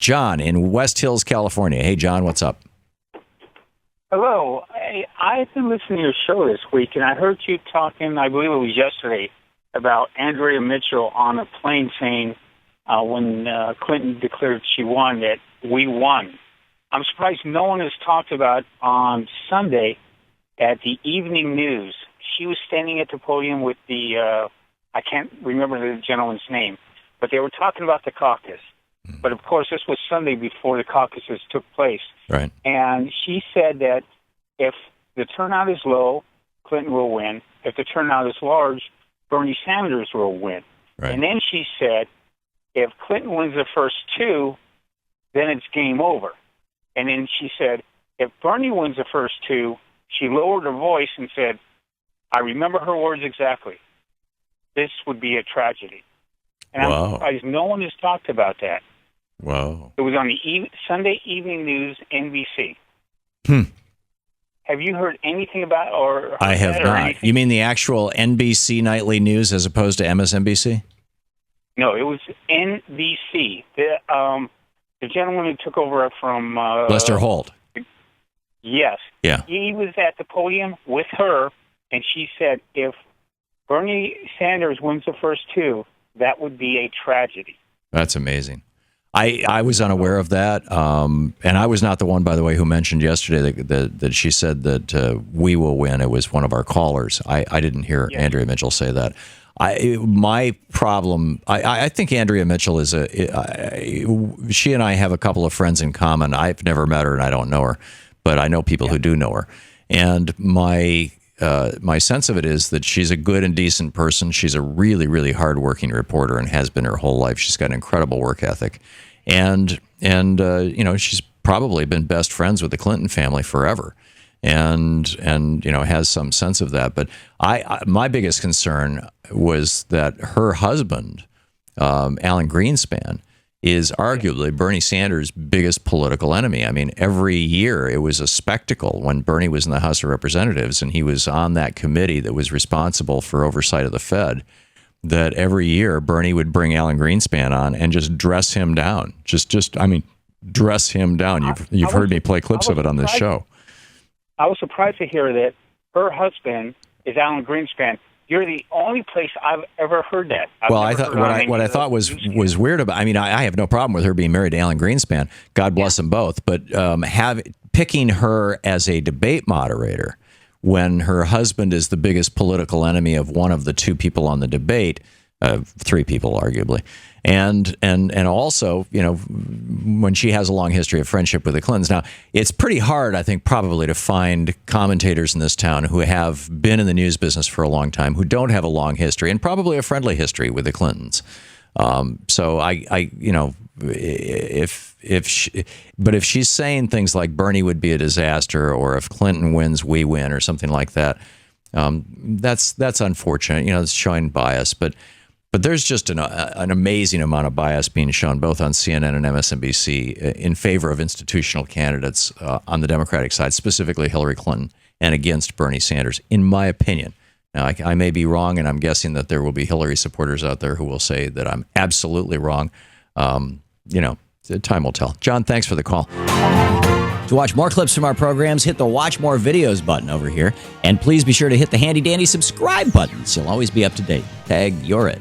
John in West Hills, California. Hey, John, what's up? Hello. I've been listening to your show this week, and I heard you talking, I believe it was yesterday, about Andrea Mitchell on a plane saying when Clinton declared she won that we won. I'm surprised no one has talked about on Sunday at the evening news. She was standing at the podium with the, I can't remember the gentleman's name, but they were talking about the caucus. But, of course, this was Sunday before the caucuses took place. Right. And she said that if the turnout is low, Clinton will win. If the turnout is large, Bernie Sanders will win. Right. And then she said, if Clinton wins the first two, then it's game over. And then she said, if Bernie wins the first two, she lowered her voice and said, I remember her words exactly. This would be a tragedy. And Wow. I'm surprised no one has talked about that. Wow. It was on the Sunday Evening News, NBC. Have you heard anything about or I have not. anything? You mean the actual NBC nightly news as opposed to MSNBC? No, it was NBC. The gentleman who took over from... Lester Holt. Yes. Yeah. He was at the podium with her, and she said, if Bernie Sanders wins the first two, that would be a tragedy. That's amazing. I was unaware of that, and I was not the one, by the way, who mentioned yesterday that she said that we will win. It was one of our callers. I didn't hear Andrea Mitchell say that. My problem, I think Andrea Mitchell is she and I have a couple of friends in common. I've never met her and I don't know her, but I know people who do know her. And my sense of it is that she's a good and decent person. She's a really, really hardworking reporter and has been her whole life. She's got an incredible work ethic. And you know, she's probably been best friends with the Clinton family forever. And you know, has some sense of that. But my biggest concern was that her husband, Alan Greenspan, is arguably Bernie Sanders' biggest political enemy. I mean, every year it was a spectacle when Bernie was in the House of Representatives and he was on that committee that was responsible for oversight of the Fed, that every year Bernie would bring Alan Greenspan on and just dress him down. I mean, dress him down. You've heard me play clips of it on this show. I was surprised to hear that her husband is Alan Greenspan. You're the only place I've ever heard that. Well, I thought what I thought was weird about. I mean, I have no problem with her being married to Alan Greenspan. God bless them both. But picking her as a debate moderator when her husband is the biggest political enemy of one of the two people on the debate, three people arguably, and also, you know, when she has a long history of friendship with the Clintons. Now, it's pretty hard, I think, probably to find commentators in this town who have been in the news business for a long time, who don't have a long history and probably a friendly history with the Clintons. So I you know, if she's saying things like Bernie would be a disaster, or if Clinton wins, we win, or something like that, that's unfortunate. You know, it's showing bias, but there's just an amazing amount of bias being shown both on CNN and MSNBC in favor of institutional candidates on the Democratic side, specifically Hillary Clinton, and against Bernie Sanders, in my opinion. Now, I may be wrong, and I'm guessing that there will be Hillary supporters out there who will say that I'm absolutely wrong. You know, time will tell. John, thanks for the call. To watch more clips from our programs, hit the Watch More Videos button over here. And please be sure to hit the handy-dandy subscribe button so you'll always be up to date. Tag, you're it.